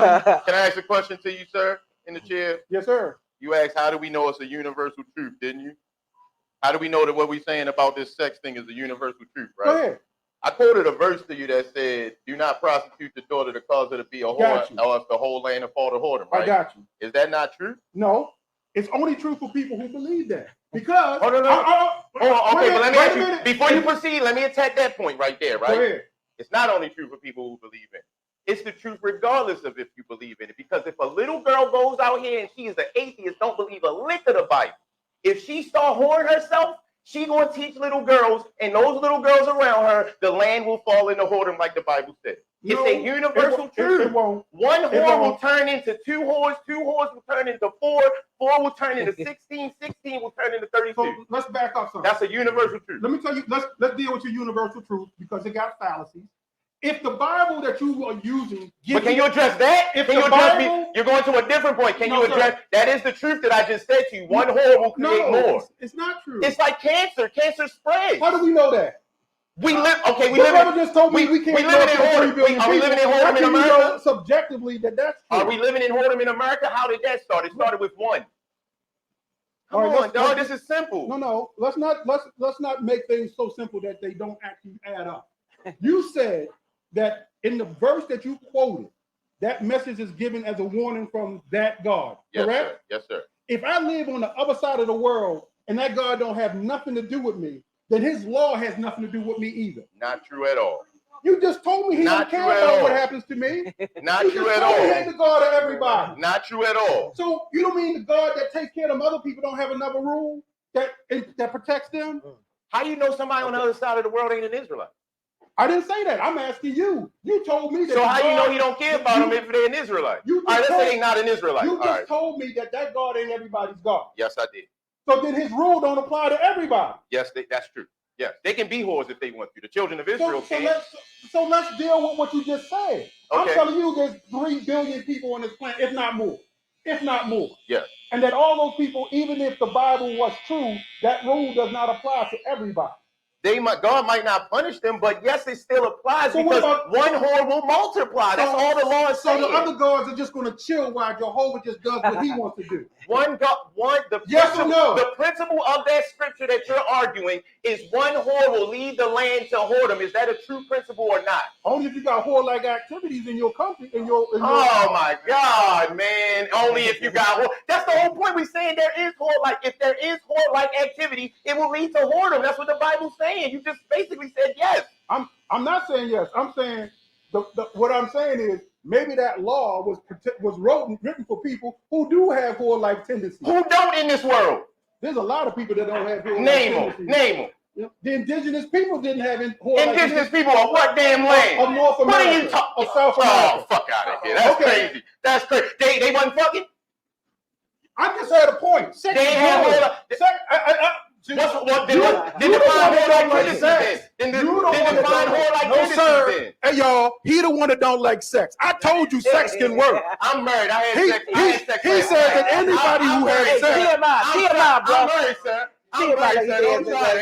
Can I ask a question to you, sir, in the chair? Yes, sir. You asked, how do we know it's a universal truth, didn't you? How do we know that what we're saying about this sex thing is a universal truth, right? Go ahead. I quoted a verse to you that said, do not prostitute the daughter to cause her to be a whore, or if the whole land will fall to whoredom, right? I got you. Is that not true? No. It's only true for people who believe that. Because... Okay, but let me ask you, before you proceed, let me attack that point right there, right? Go ahead. It's not only true for people who believe in it. It's the truth regardless of if you believe in it. Because if a little girl goes out here and she is an atheist, don't believe a lick of the Bible, if she start whoring herself, she gonna teach little girls, and those little girls around her, the land will fall into whoredom like the Bible said. It's a universal truth. One whore will turn into 2 whores, 2 whores will turn into 4, 4 will turn into 16, 16 will turn into 32. So let's back up something. That's a universal truth. Let me tell you, let's deal with your universal truth because it got fallacies. If the Bible that you are using, but can you address that? Can you address me? You're going to a different point. Can you address that? Is the truth that I just said to you? One whore will create more. It's not true. It's like cancer. Cancer spreads. How do we know that? We live. Okay, we live. Your just told me we can't. We living in whoredom. Are we living in whoredom in America? Subjectively, that's true. Are we living in whoredom in America? How did that start? It started with one. Come on, dog. This is simple. No. Let's not make things so simple that they don't actually add up. You said that in the verse that you quoted, that message is given as a warning from that God, correct? Sir. Yes, sir. If I live on the other side of the world and that God don't have nothing to do with me, then his law has nothing to do with me either. Not true at all. You just told me he don't care about what happens to me. Not true at all. He ain't the God of everybody. Not true at all. So you don't mean the God that takes care of them other people don't have another rule that protects them? How do you know somebody on the other side of the world ain't an Israelite? I didn't say that. I'm asking you. You told me that. So how you know he don't care about them if they're an Israelite? All right, let's say he's not an Israelite. You just told me that God ain't everybody's God. Yes, I did. So then his rule don't apply to everybody. Yes, that's true. Yes, they can be whores if they want to. The children of Israel can. So let's deal with what you just said. Okay. I'm telling you there's 3 billion people on this planet, if not more. If not more. Yes. And that all those people, even if the Bible was true, that rule does not apply to everybody. God might not punish them, but yes, it still applies because one whore will multiply. That's all the law is saying. So the other gods are just going to chill while Jehovah just does what he wants to do. The principle of that scripture that you're arguing is one whore will lead the land to whoredom. Is that a true principle or not? Only if you got whore-like activities in your country. Oh my God, man! Only if you got whore. That's the whole point. We're saying there is whore-like. If there is whore-like activity, it will lead to whoredom. That's what the Bible's saying. You just basically said yes. I'm not saying yes. I'm saying what I'm saying is maybe that law was written for people who do have whore-like tendencies. Who don't in this world? There's a lot of people that don't have whore-like tendencies. Name them. Yeah. The indigenous people didn't have whore-like indigenous people of what damn land? Of North America. What are you talking? Of South America. Oh, fuck out of here. That's crazy. That's crazy. They wasn't fucking? I just had a point. They had whore-like. Then define whore like tendencies then. Then define whore like tendencies then. Hey y'all, he the one that don't like sex. I told you sex can work. I'm married. I had sex. He said that anybody who has sex. TMI, bro. I'm married, sir. Don't try that.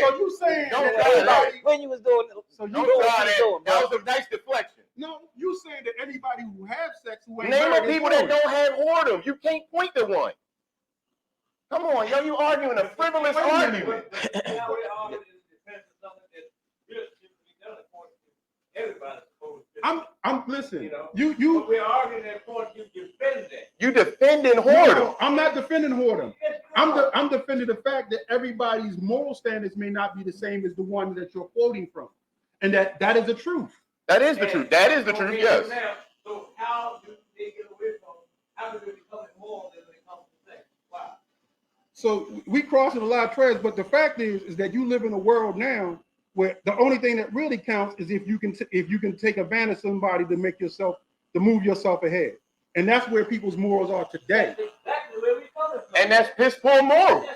So you saying don't try that. When you was doing so you don't try that. That was a nice deflection. No, you saying that anybody who have sex who ain't name of people that don't have whoredom. You can't point to one. Come on, yo, you arguing a frivolous argument. I'm listening. You we're arguing that point. You defend that. You defending whoredom. No, I'm not defending whoredom. I'm defending the fact that everybody's moral standards may not be the same as the one that you're quoting from, and that is the truth. That is the truth. That is the truth. Yes. Now, so how do they get away from? How do they become immoral when it comes to sex? Wow. So we crossing a lot of threads, but the fact is that you live in a world now where the only thing that really counts is if you can take advantage of somebody to move yourself ahead, and that's where people's morals are today. That's exactly where we coming from. And that's piss poor moral.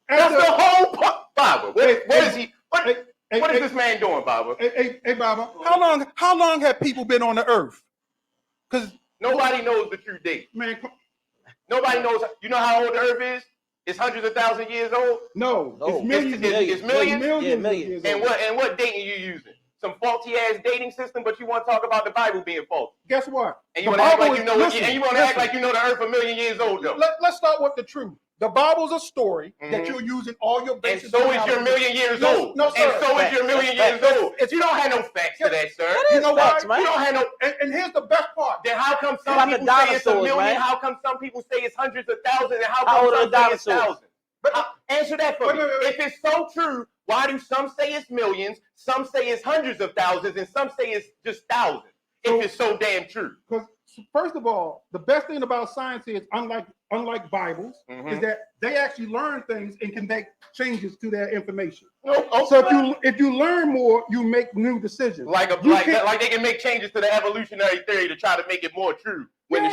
That's the whole Bible. What is he? What is this man doing, Baba? Hey, Baba. How long have people been on the earth? Because nobody knows the true date. Man, nobody knows. You know how old the earth is? It's hundreds of thousands of years old. No. It's millions. It's millions. Yeah, millions. And what date are you using? some faulty ass dating system, but you want to talk about the Bible being faulty. Guess what? And you The want to act Bible like you is- know listen, and you want to act listen. like you know the earth a million years old though. Let's start with the truth. The Bible's a story that Mhm. you're using all your And bases. so is your million years old. No, And sir. so is your million years old. You don't have no facts to that, sir. You know why? You don't have no. And here's the best part. Then how come some About the people say it's a dinosaurs, million? man. How come some people say it's hundreds of thousands? And how How come old are some the say it's dinosaurs? thousands? Answer that for me. Wait. If it's so true, why do some say it's millions, some say it's hundreds of thousands, and some say it's just thousands? If it's so damn true. Because first of all, the best thing about science is, unlike Bibles, is that they actually learn things and can make changes to their information. So if you learn more, you make new decisions. Like they can make changes to the evolutionary theory to try to make it more true when the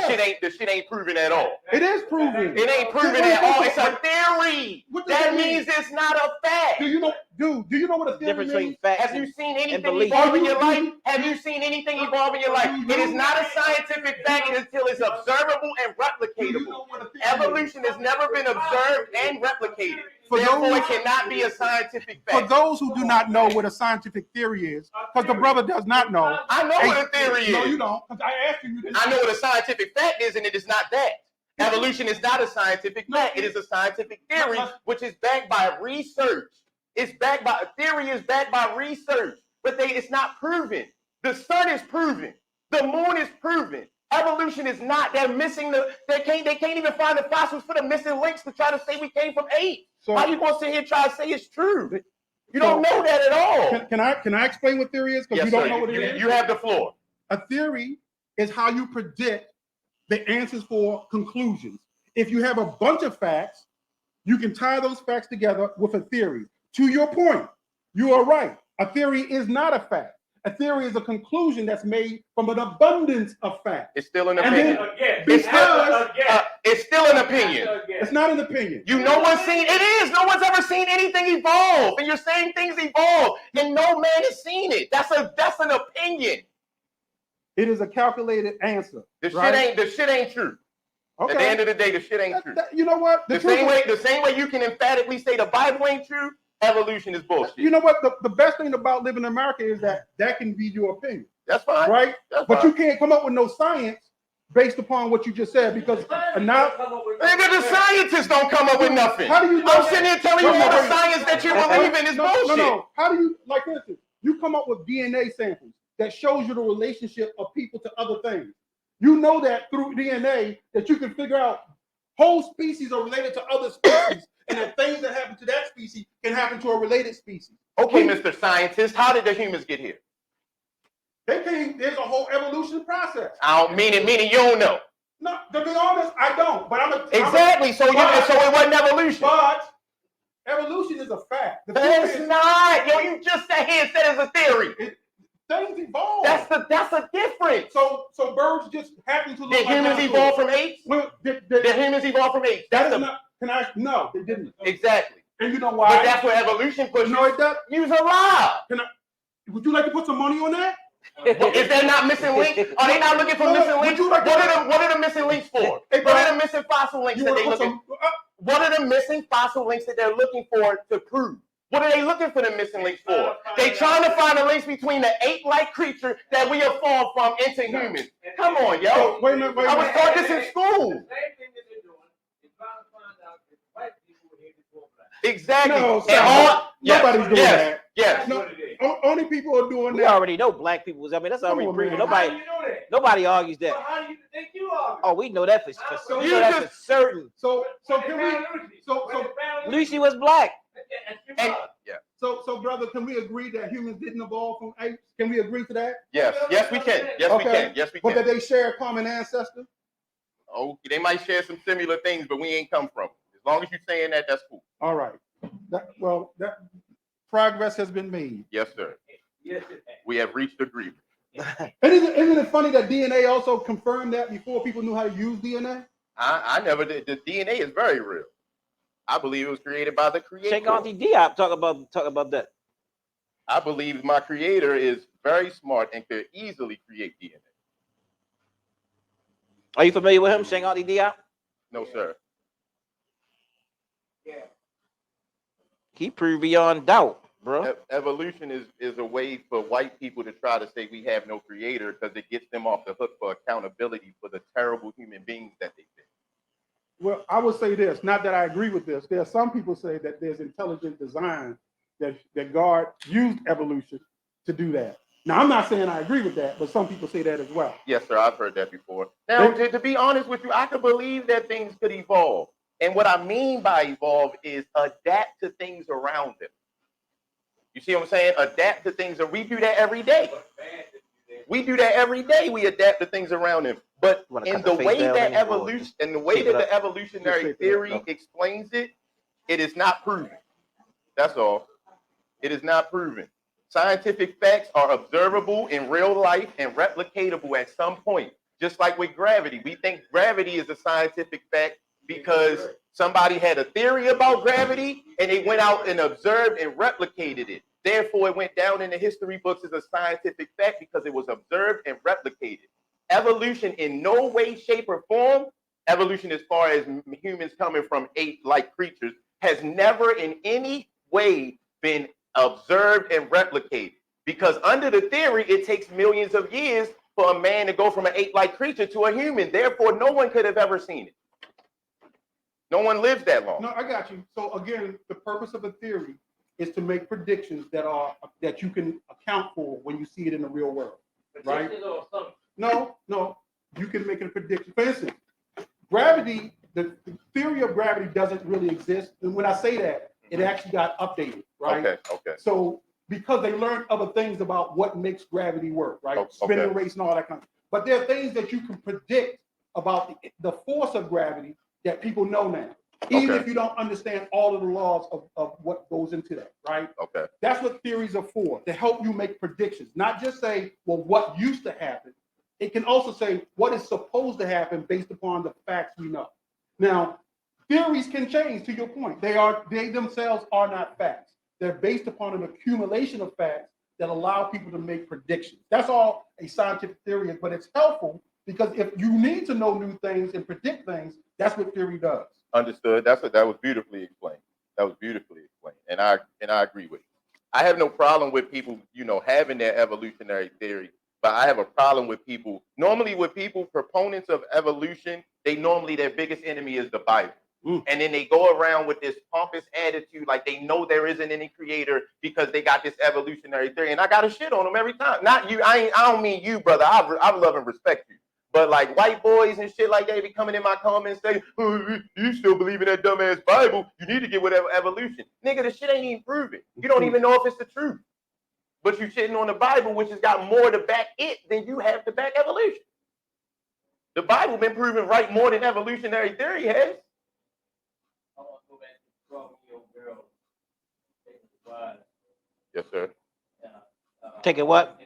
shit ain't proven at all. It is proven. It ain't proven at all. It's a theory. What does That that mean? means it's not a fact. Do you know what a theory Difference between means? facts Have you seen anything belief. evolve in your life? Have you seen anything evolve in your life? It is not a scientific fact until it's observable and replicatable. Evolution has never been observed and replicated. Therefore, it cannot be a scientific For fact. those who do not know what a scientific theory is, because the brother does not know. I know what a theory No, is. you don't. Because I asked you this. I know what a scientific fact is, and it is not that. Evolution is not a scientific fact. It is a scientific theory, which is backed by research. It's backed by a theory is backed by research, but it's not proven. The sun is proven. The moon is proven. Evolution is not. They're missing they can't even find the fossils for the missing links to try to say we came from apes. So, how you gonna sit here and try to say it's true? You don't know that at all. Can I explain what theory is? Because Yes, you don't sir. know what it is. You have the floor. A theory is how you predict the answers for conclusions. If you have a bunch of facts, you can tie those facts together with a theory. To your point, you are right. A theory is not a fact. A theory is a conclusion that's made from an abundance of facts. It's still an And opinion. then, It's because still an opinion. it's not an opinion. No one's ever seen anything evolve, and you're saying things evolve, and no man has seen it. That's an opinion. It is a calculated answer. The shit ain't true. Okay. At the end of the day, the shit ain't true. You know what? The same way you can emphatically say the Bible ain't true, evolution is bullshit. You know what? The best thing about living in America is that can be your opinion. That's fine. Right? That's but fine. you can't come up with no science based upon what you just said, because now Nigga, the scientists don't come up with nothing. How do you know I'm sitting here telling you all the science that you believe in is bullshit. No. How do you, like, listen, you come up with DNA samples that shows you the relationship of people to other things. You know that through DNA that you can figure out whole species are related to other species, and that things that happen to that species can happen to a related species. Okay, Mr. Scientist, how did the humans get here? There's a whole evolution process. I don't meaning you don't know. No, to be honest, I don't. But Exactly. So it wasn't evolution. But evolution is a fact. It's not. Yo, you just sat here and said it's a theory. Things evolve. That's a difference. So birds just happen to look Did like humans dinosaurs. evolve from apes? Well, Did humans evolve from apes? No, they didn't. Exactly. And you know why? But that's where evolution pushes. No, it does. Use a lie. Would you like to put some money on that? Is there not missing links? Are they not looking for missing links? What are the missing links for? What are the missing fossil links that they looking? What are the missing fossil links that they're looking for to prove? What are they looking for the missing links for? They trying to find the links between the ape-like creature that we have fallen from into humans. Come on, yo. Wait a minute. I was taught this in school. The same thing that they're doing is trying to find out if white people were here before black. Exactly. No, nobody's doing that. Yes. No, only people are doing We that. already know black people was. I mean, that's already proven. How do you know that? Nobody argues So that. how do you think you are? Oh, we know that for So we know that for certain. So can we? So Lucy was black. And So brother, can we agree that humans didn't evolve from apes? Can we agree to that? yes, we can. Yes, we can. Yes, we But that can. they share a common ancestor? Oh, they might share some similar things, but we ain't come from them. As long as you're saying that, that's cool. All right. That progress has been made. Yes, sir. Yes, We have reached agreement. And isn't it funny that DNA also confirmed that before people knew how to use DNA? I never did. The DNA is very real. I believe it was created by the creator. Check Auntie Diop. Talk about that. I believe my creator is very smart and could easily create DNA. Are you familiar with him, Check Auntie Diop? No, sir. Yeah. He proved beyond doubt bro. Evolution is a way for white people to try to say we have no creator because it gets them off the hook for accountability for the terrible human beings that they did. Well, I would say this, not that I agree with this. There are some people say that there's intelligent design that God used evolution to do that. Now, I'm not saying I agree with that, but some people say that as well. Yes, sir, I've heard that before. Now, to be honest with you, I could believe that things could evolve. And what I mean by evolve is adapt to things around them. You see what I'm saying? Adapt to things, and we do that every day. We do that every day. We adapt to things around them. But in the way that evolution, in the way that the evolutionary theory explains it, it is not proven. That's all. It is not proven. Scientific facts are observable in real life and replicatable at some point. Just like with gravity. We think gravity is a scientific fact because somebody had a theory about gravity and they went out and observed and replicated it. Therefore, it went down in the history books as a scientific fact because it was observed and replicated. Evolution in no way, shape, or form, evolution as far as humans coming from ape-like creatures, has never in any way been observed and replicated. Because under the theory, it takes millions of years for a man to go from an ape-like creature to a human. Therefore, no one could have ever seen it. No one lives that long. No, I got you. So again, the purpose of a theory is to make predictions that you can account for when you see it in the real world, right? No, you can make a prediction. For instance, gravity, the theory of gravity doesn't really exist. And when I say that, it actually got updated, right? Okay. So because they learned other things about what makes gravity work, right? Spinning rates and all that kind of. But there are things that you can predict about the force of gravity that people know now, even if you don't understand all of the laws of what goes into that, right? Okay. That's what theories are for, to help you make predictions, not just say, well, what used to happen. It can also say what is supposed to happen based upon the facts we know. Now, theories can change, to your point. They themselves are not facts. They're based upon an accumulation of facts that allow people to make predictions. That's all a scientific theory is, but it's helpful because if you need to know new things and predict things, that's what theory does. Understood. That was beautifully explained. And I agree with you. I have no problem with people, having their evolutionary theory, but I have a problem with people. Normally, with people, proponents of evolution, their biggest enemy is the Bible. And then they go around with this pompous attitude like they know there isn't any creator because they got this evolutionary theory. And I got to shit on them every time. Not you. I don't mean you, brother. I love and respect you. But like white boys and shit like that be coming in my comments saying, oh, you still believe in that dumbass Bible. You need to get whatever evolution. Nigga, the shit ain't even proven. You don't even know if it's the truth. But you shitting on the Bible, which has got more to back it than you have to back evolution. The Bible been proven right more than evolutionary theory has. Yes, sir. Take it what?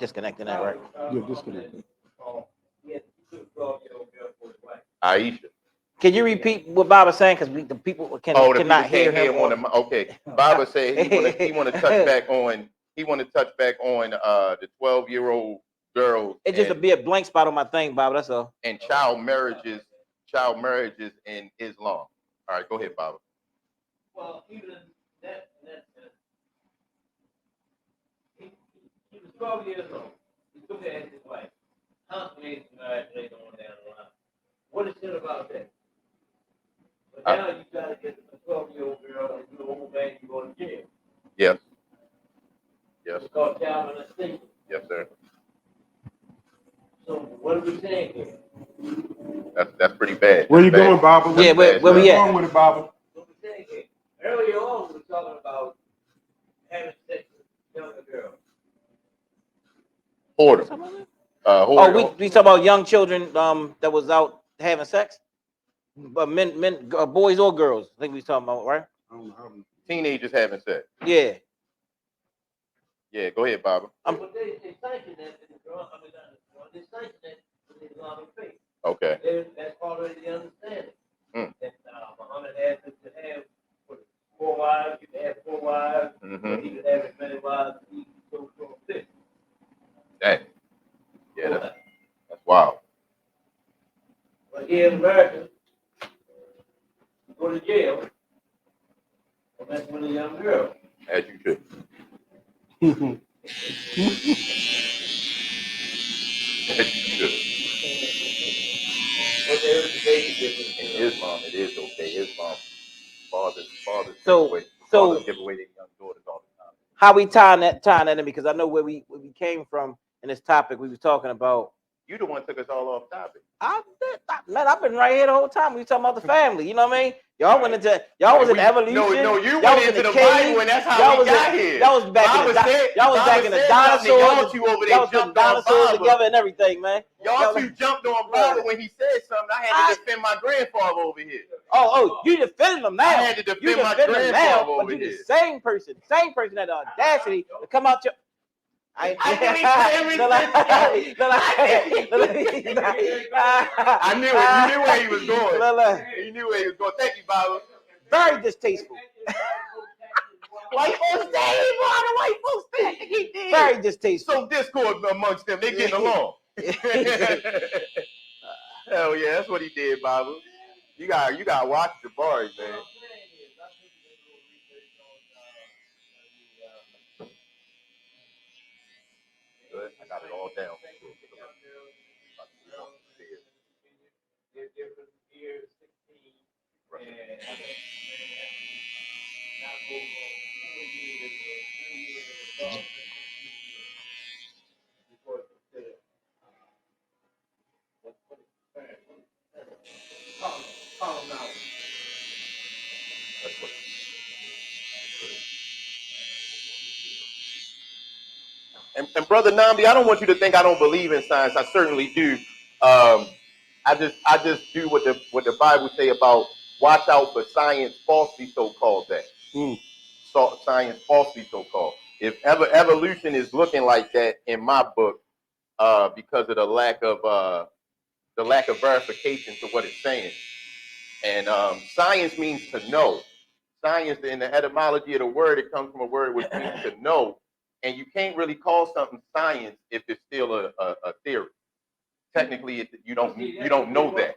Disconnecting that, right? Yeah, disconnected. Aisha. Can you repeat what Bob was saying? Because the people cannot hear him. Okay. Baba said he want to touch back on the 12-year-old girl. It's just to be a blank spot on my thing, Bob. That's all. And child marriages in Islam. All right, go ahead, Baba. Well, even that he was 12 years old. He took it as his wife. Constantly later on down the line. What is it about that? But now you got to get a 12-year-old girl and you're an old man, you go to jail. Yes. It's called child molestation. Yes, sir. So what are we saying here? That's pretty bad. Where you going, Baba? Yeah, where we at? Going with it, Baba? What we saying here? Earlier on, we were talking about having sex with younger girls. Hoarder. We talk about young children that was out having sex, but boys or girls. I think we talking about, right? Teenagers having sex. Yeah. Yeah, go ahead, Baba. But they sanction that in they sanction that in the Islamic faith. Okay. That's already the understanding. That Muhammad asked us to have 4 wives. You can have 4 wives. Mm-hmm. He could have as many wives as he so fit. Dang. Yeah, that's wild. But here in America, His mom, it is okay. His mom, fathers So give away their young daughters all the time. how we tying that in, because I know where we came from in this topic. We was talking about. You the one took us all off topic. Man, I've been right here the whole time. We was talking about the family. You know what I mean? Y'all went into evolution. No, you y'all went into the Bible, and that's how we got here. Y'all was back in the dinosaurs. Y'all two over there jumped on Bible together and everything, man. Y'all two jumped on Bible when he said something. I had to defend my grandfather over here. Oh, you defending him now. I had to defend my grandfather over but you here. the same person had the audacity to come out your. I knew it. You knew where he was going. You knew where he was going. Thank you, Bible. Very distasteful. White folks say, boy, the white folks think he did. Very distasteful. Some discord amongst them. They getting along. Hell yeah, that's what he did, Bible. You gotta watch the bars, man. Good. I got it all down. And Brother Nnamdi, I don't want you to think I don't believe in science. I certainly do. I just do what the Bible say about watch out for science falsely so-called that. So, science falsely so-called. If evolution is looking like that in my book, because of the lack of verification to what it's saying. And science means to know. Science, in the etymology of the word, it comes from a word which means to know. And you can't really call something science if it's still a theory. Technically, you don't know that.